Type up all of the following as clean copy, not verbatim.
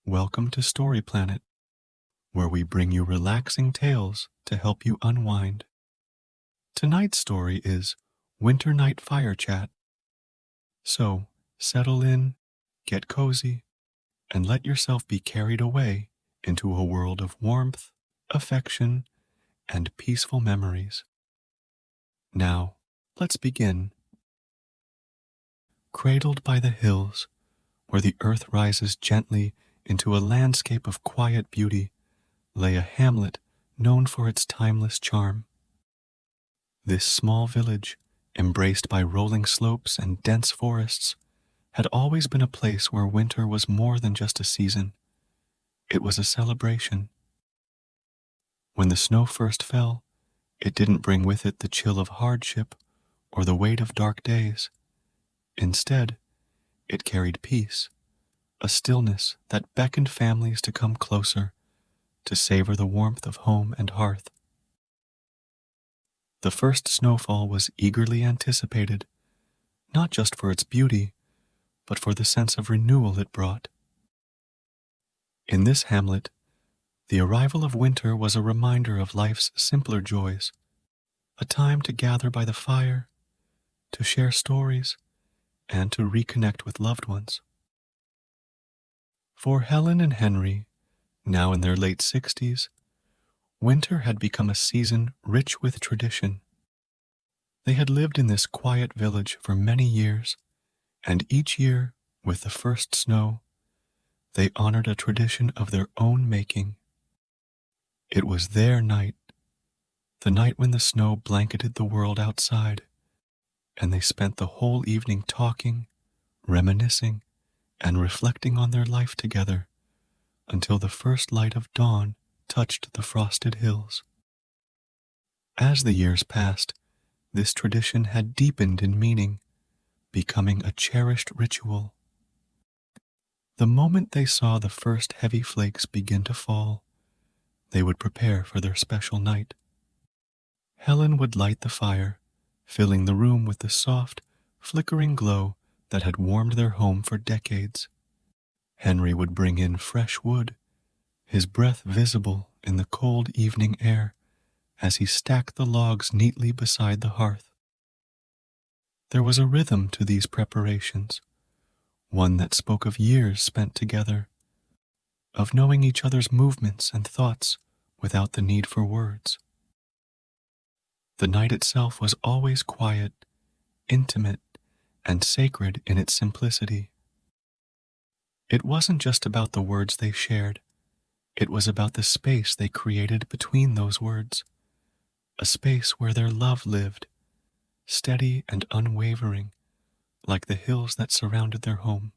Welcome to Story Planet, where we bring you relaxing tales to help you unwind. Tonight's story is Winter Night Fire Chat. So, settle in, get cozy, and let yourself be carried away into a world of warmth, affection, and peaceful memories. Now, let's begin. Cradled by the hills, where the earth rises gently into a landscape of quiet beauty, lay a hamlet known for its timeless charm. This small village, embraced by rolling slopes and dense forests, had always been a place where winter was more than just a season. It was a celebration. When the snow first fell, it didn't bring with it the chill of hardship or the weight of dark days. Instead, it carried peace, a stillness that beckoned families to come closer, to savor the warmth of home and hearth. The first snowfall was eagerly anticipated, not just for its beauty, but for the sense of renewal it brought. In this hamlet, the arrival of winter was a reminder of life's simpler joys, a time to gather by the fire, to share stories, and to reconnect with loved ones. For Helen and Henry, now in their late 60s, winter had become a season rich with tradition. They had lived in this quiet village for many years, and each year, with the first snow, they honored a tradition of their own making. It was their night, the night when the snow blanketed the world outside, and they spent the whole evening talking, reminiscing, and reflecting on their life together until the first light of dawn touched the frosted hills. As the years passed, this tradition had deepened in meaning, becoming a cherished ritual. The moment they saw the first heavy flakes begin to fall, they would prepare for their special night. Helen would light the fire, filling the room with the soft, flickering glow that had warmed their home for decades. Henry would bring in fresh wood, his breath visible in the cold evening air as he stacked the logs neatly beside the hearth. There was a rhythm to these preparations, one that spoke of years spent together, of knowing each other's movements and thoughts without the need for words. The night itself was always quiet, intimate, and sacred in its simplicity. It wasn't just about the words they shared. It was about the space they created between those words, a space where their love lived, steady and unwavering, like the hills that surrounded their home.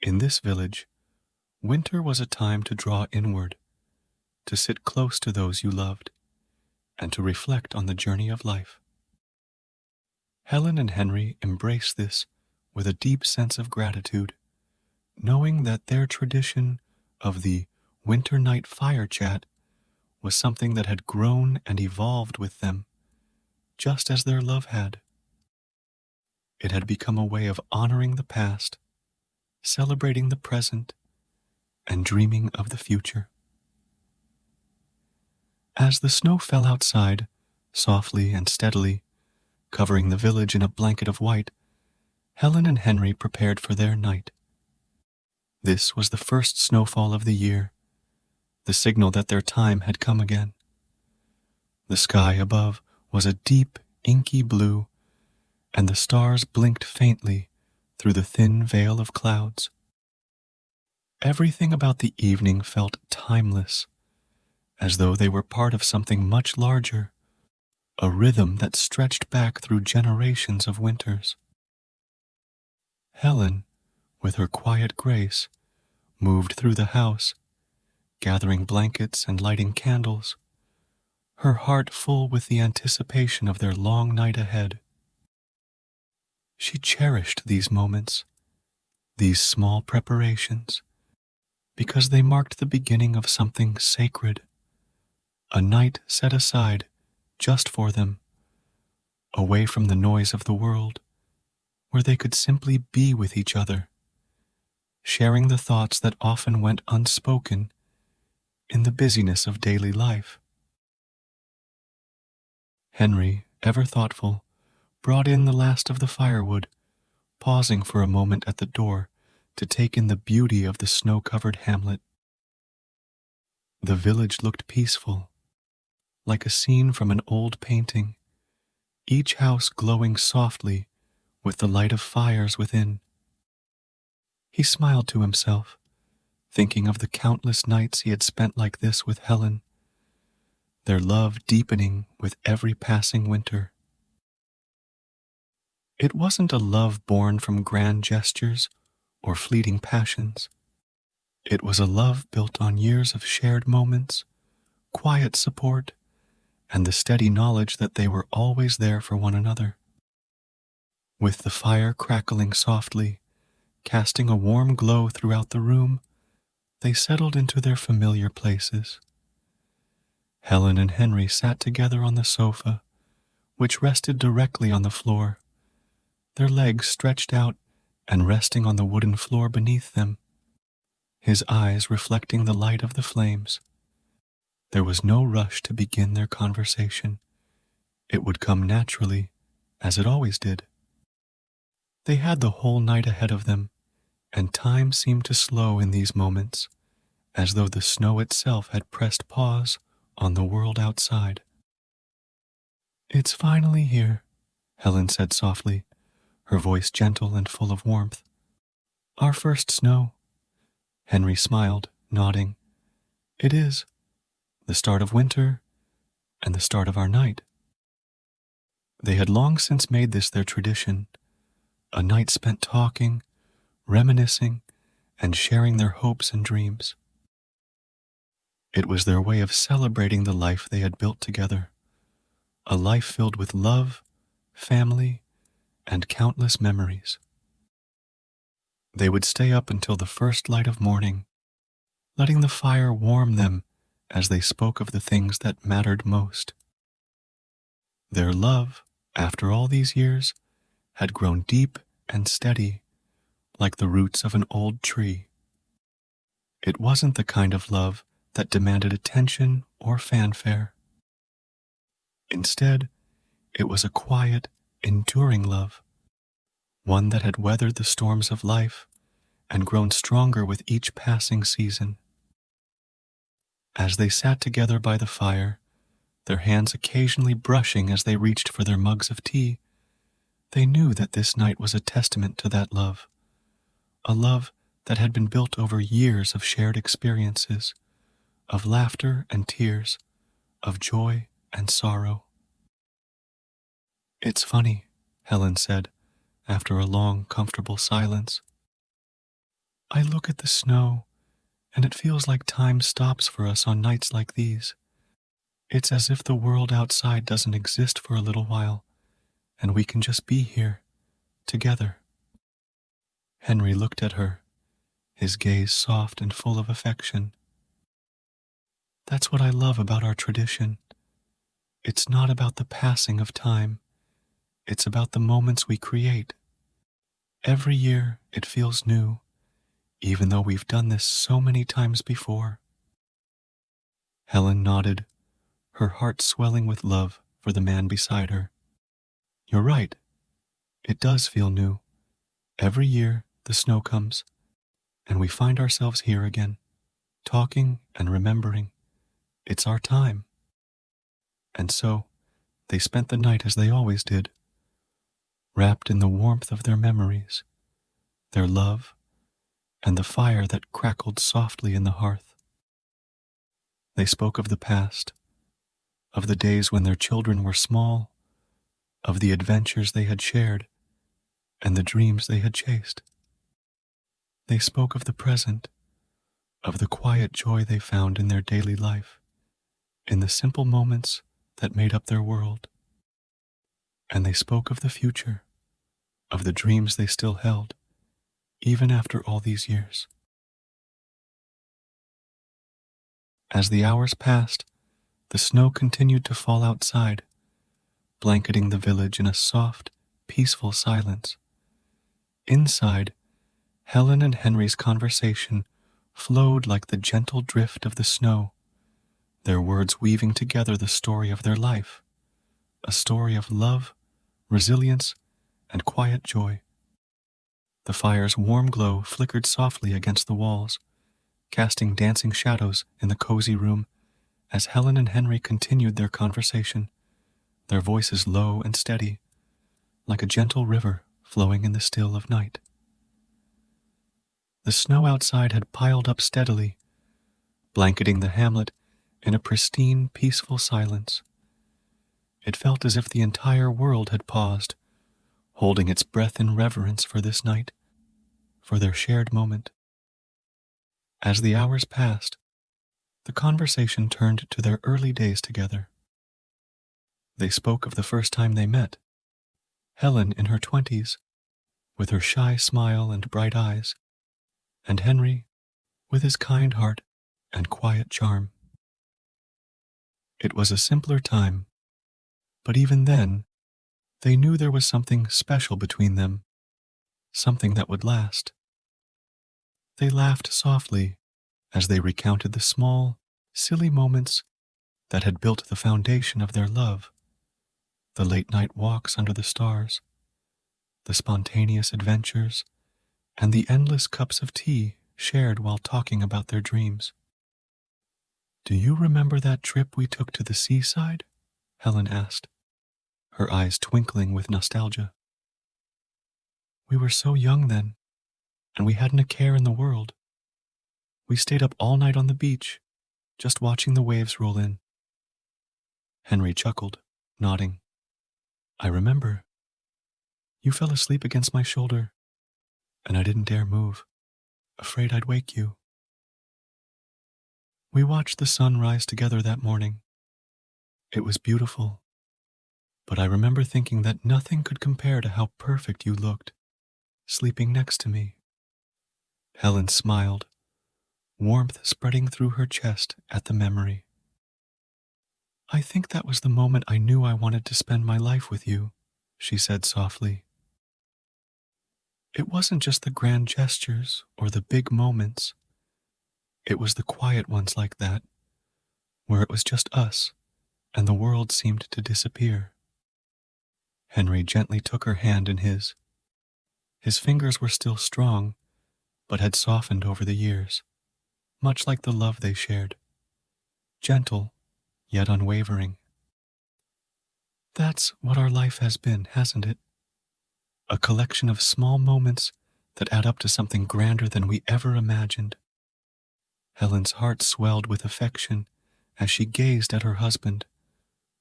In this village, winter was a time to draw inward, to sit close to those you loved, and to reflect on the journey of life. Helen and Henry embraced this with a deep sense of gratitude, knowing that their tradition of the winter night fire chat was something that had grown and evolved with them, just as their love had. It had become a way of honoring the past, celebrating the present, and dreaming of the future. As the snow fell outside, softly and steadily, covering the village in a blanket of white, Helen and Henry prepared for their night. This was the first snowfall of the year, the signal that their time had come again. The sky above was a deep, inky blue, and the stars blinked faintly through the thin veil of clouds. Everything about the evening felt timeless, as though they were part of something much larger, a rhythm that stretched back through generations of winters. Helen, with her quiet grace, moved through the house, gathering blankets and lighting candles, her heart full with the anticipation of their long night ahead. She cherished these moments, these small preparations, because they marked the beginning of something sacred, a night set aside just for them, away from the noise of the world, where they could simply be with each other, sharing the thoughts that often went unspoken in the busyness of daily life. Henry, ever thoughtful, brought in the last of the firewood, pausing for a moment at the door to take in the beauty of the snow-covered hamlet. The village looked peaceful, like a scene from an old painting, each house glowing softly with the light of fires within. He smiled to himself, thinking of the countless nights he had spent like this with Helen, their love deepening with every passing winter. It wasn't a love born from grand gestures or fleeting passions. It was a love built on years of shared moments, quiet support, and the steady knowledge that they were always there for one another. With the fire crackling softly, casting a warm glow throughout the room, they settled into their familiar places. Helen and Henry sat together on the sofa, which rested directly on the floor, their legs stretched out and resting on the wooden floor beneath them, his eyes reflecting the light of the flames. There was no rush to begin their conversation. It would come naturally, as it always did. They had the whole night ahead of them, and time seemed to slow in these moments, as though the snow itself had pressed pause on the world outside. "It's finally here," Helen said softly, her voice gentle and full of warmth. "Our first snow." Henry smiled, nodding. "It is. The start of winter, and the start of our night." They had long since made this their tradition, a night spent talking, reminiscing, and sharing their hopes and dreams. It was their way of celebrating the life they had built together, a life filled with love, family, and countless memories. They would stay up until the first light of morning, letting the fire warm them as they spoke of the things that mattered most. Their love, after all these years, had grown deep and steady, like the roots of an old tree. It wasn't the kind of love that demanded attention or fanfare. Instead, it was a quiet, enduring love, one that had weathered the storms of life and grown stronger with each passing season. As they sat together by the fire, their hands occasionally brushing as they reached for their mugs of tea, they knew that this night was a testament to that love, a love that had been built over years of shared experiences, of laughter and tears, of joy and sorrow. "It's funny," Helen said, after a long, comfortable silence. "I look at the snow, and it feels like time stops for us on nights like these. It's as if the world outside doesn't exist for a little while, and we can just be here, together." Henry looked at her, his gaze soft and full of affection. "That's what I love about our tradition. It's not about the passing of time. It's about the moments we create. Every year it feels new, even though we've done this so many times before." Helen nodded, her heart swelling with love for the man beside her. "You're right. It does feel new. Every year the snow comes, and we find ourselves here again, talking and remembering. It's our time." And so they spent the night as they always did, wrapped in the warmth of their memories, their love, and the fire that crackled softly in the hearth. They spoke of the past, of the days when their children were small, of the adventures they had shared, and the dreams they had chased. They spoke of the present, of the quiet joy they found in their daily life, in the simple moments that made up their world. And they spoke of the future, of the dreams they still held, even after all these years. As the hours passed, the snow continued to fall outside, blanketing the village in a soft, peaceful silence. Inside, Helen and Henry's conversation flowed like the gentle drift of the snow, their words weaving together the story of their life, a story of love, resilience, and quiet joy. The fire's warm glow flickered softly against the walls, casting dancing shadows in the cozy room as Helen and Henry continued their conversation, their voices low and steady, like a gentle river flowing in the still of night. The snow outside had piled up steadily, blanketing the hamlet in a pristine, peaceful silence. It felt as if the entire world had paused, holding its breath in reverence for this night, for their shared moment. As the hours passed, the conversation turned to their early days together. They spoke of the first time they met, Helen in her 20s, with her shy smile and bright eyes, and Henry with his kind heart and quiet charm. It was a simpler time, but even then, they knew there was something special between them, something that would last. They laughed softly as they recounted the small, silly moments that had built the foundation of their love, the late-night walks under the stars, the spontaneous adventures, and the endless cups of tea shared while talking about their dreams. "Do you remember that trip we took to the seaside?" Helen asked, her eyes twinkling with nostalgia. "We were so young then, and we hadn't a care in the world. We stayed up all night on the beach, just watching the waves roll in." Henry chuckled, nodding. "I remember. You fell asleep against my shoulder, and I didn't dare move, afraid I'd wake you. We watched the sun rise together that morning. It was beautiful, but I remember thinking that nothing could compare to how perfect you looked, sleeping next to me." Helen smiled, warmth spreading through her chest at the memory. "I think that was the moment I knew I wanted to spend my life with you," she said softly. "It wasn't just the grand gestures or the big moments. It was the quiet ones like that, where it was just us, and the world seemed to disappear." Henry gently took her hand in his. His fingers were still strong, but had softened over the years, much like the love they shared. Gentle, yet unwavering. "That's what our life has been, hasn't it? A collection of small moments that add up to something grander than we ever imagined." Helen's heart swelled with affection as she gazed at her husband,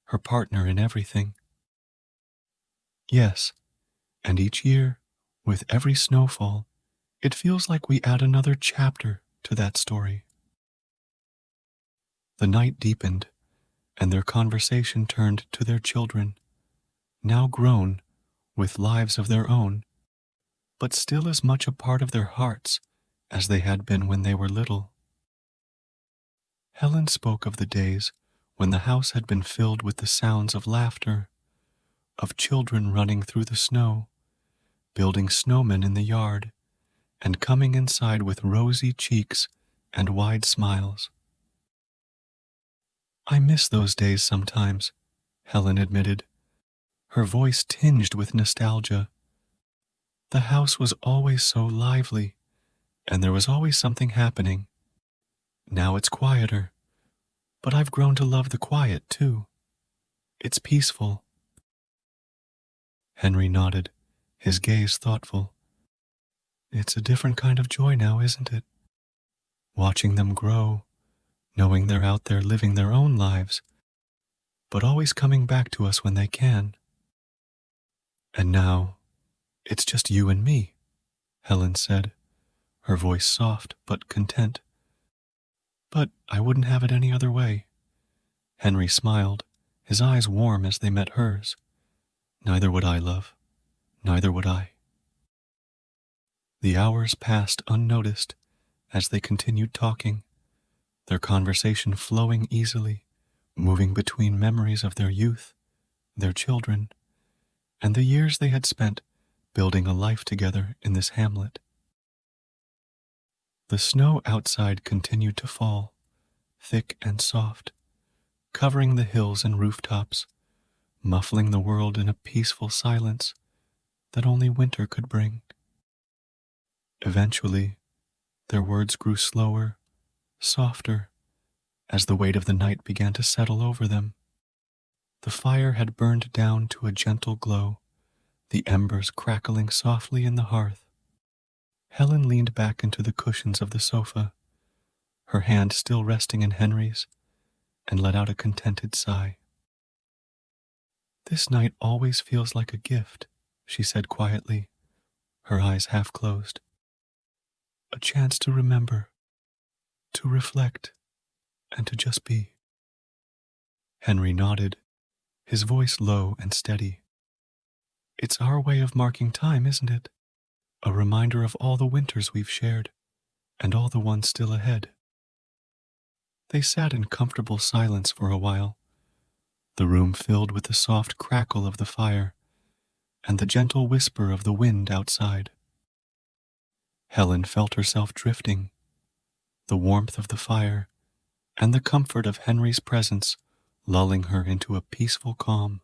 her partner in everything. "Yes, and each year, with every snowfall, it feels like we add another chapter to that story." The night deepened, and their conversation turned to their children, now grown, with lives of their own, but still as much a part of their hearts as they had been when they were little. Helen spoke of the days when the house had been filled with the sounds of laughter, of children running through the snow, building snowmen in the yard, and coming inside with rosy cheeks and wide smiles. "I miss those days sometimes," Helen admitted, her voice tinged with nostalgia. "The house was always so lively, and there was always something happening. Now it's quieter, but I've grown to love the quiet, too. It's peaceful." Henry nodded, his gaze thoughtful. "It's a different kind of joy now, isn't it? Watching them grow, knowing they're out there living their own lives, but always coming back to us when they can. And now, it's just you and me," Helen said, her voice soft but content. "But I wouldn't have it any other way." Henry smiled, his eyes warm as they met hers. "Neither would I, love. Neither would I." The hours passed unnoticed as they continued talking, their conversation flowing easily, moving between memories of their youth, their children, and the years they had spent building a life together in this hamlet. The snow outside continued to fall, thick and soft, covering the hills and rooftops, muffling the world in a peaceful silence that only winter could bring. Eventually, their words grew slower, softer, as the weight of the night began to settle over them. The fire had burned down to a gentle glow, the embers crackling softly in the hearth. Helen leaned back into the cushions of the sofa, her hand still resting in Henry's, and let out a contented sigh. "This night always feels like a gift," she said quietly, her eyes half closed. "A chance to remember, to reflect, and to just be." Henry nodded, his voice low and steady. "It's our way of marking time, isn't it? A reminder of all the winters we've shared, and all the ones still ahead." They sat in comfortable silence for a while, the room filled with the soft crackle of the fire and the gentle whisper of the wind outside. Helen felt herself drifting, the warmth of the fire and the comfort of Henry's presence lulling her into a peaceful calm.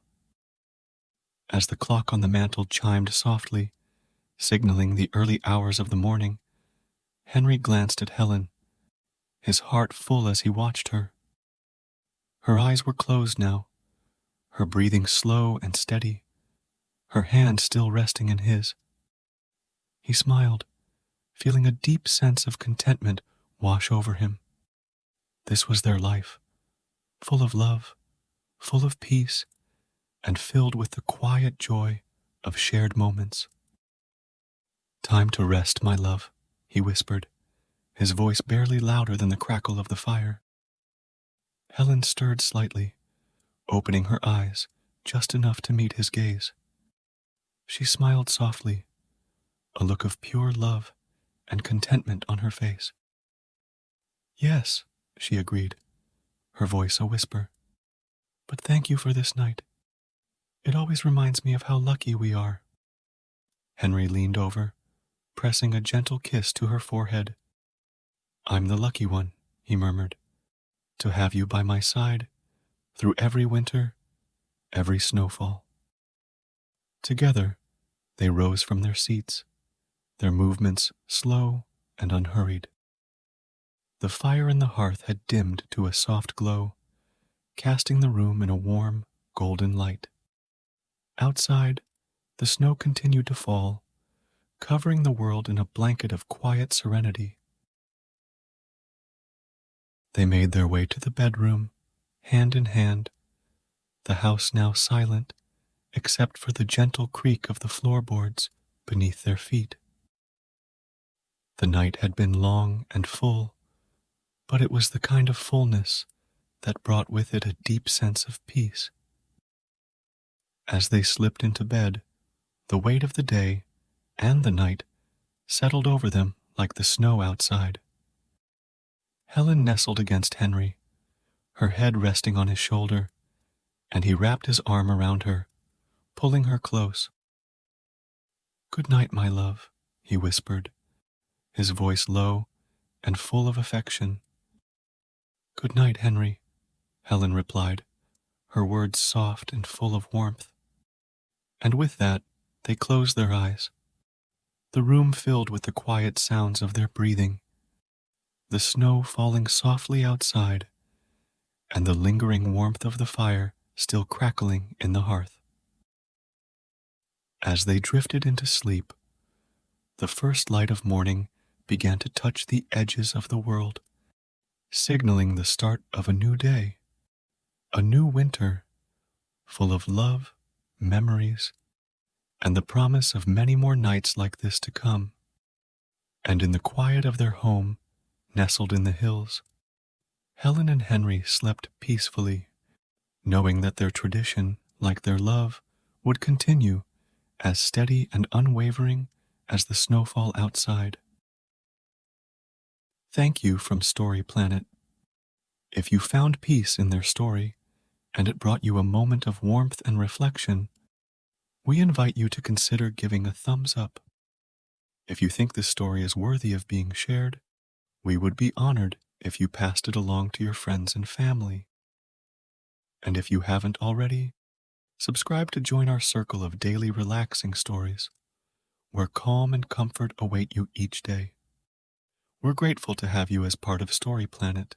As the clock on the mantel chimed softly, signaling the early hours of the morning, Henry glanced at Helen, his heart full as he watched her. Her eyes were closed now, her breathing slow and steady, her hand still resting in his. He smiled, feeling a deep sense of contentment wash over him. This was their life, full of love, full of peace, and filled with the quiet joy of shared moments. "Time to rest, my love," he whispered, his voice barely louder than the crackle of the fire. Helen stirred slightly, opening her eyes just enough to meet his gaze. She smiled softly, a look of pure love and contentment on her face. "Yes," she agreed, her voice a whisper. "But thank you for this night. It always reminds me of how lucky we are." Henry leaned over, pressing a gentle kiss to her forehead. "I'm the lucky one," he murmured, "to have you by my side through every winter, every snowfall." Together, they rose from their seats, their movements slow and unhurried. The fire in the hearth had dimmed to a soft glow, casting the room in a warm, golden light. Outside, the snow continued to fall, covering the world in a blanket of quiet serenity. They made their way to the bedroom, hand in hand, the house now silent except for the gentle creak of the floorboards beneath their feet. The night had been long and full, but it was the kind of fullness that brought with it a deep sense of peace. As they slipped into bed, the weight of the day and the night settled over them like the snow outside. Helen nestled against Henry, her head resting on his shoulder, and he wrapped his arm around her, pulling her close. "Good night, my love," he whispered, his voice low and full of affection. "Good night, Henry," Helen replied, her words soft and full of warmth. And with that, they closed their eyes, the room filled with the quiet sounds of their breathing, the snow falling softly outside, and the lingering warmth of the fire still crackling in the hearth. As they drifted into sleep, the first light of morning began to touch the edges of the world, signaling the start of a new day, a new winter, full of love, memories, and the promise of many more nights like this to come. And in the quiet of their home, nestled in the hills, Helen and Henry slept peacefully, knowing that their tradition, like their love, would continue as steady and unwavering as the snowfall outside. Thank you from Story Planet. If you found peace in their story, and it brought you a moment of warmth and reflection, we invite you to consider giving a thumbs up. If you think this story is worthy of being shared, We would be honored if you passed it along to your friends and family. And if you haven't already, subscribe to join our circle of daily relaxing stories, where calm and comfort await you each day. We're grateful to have you as part of Story Planet.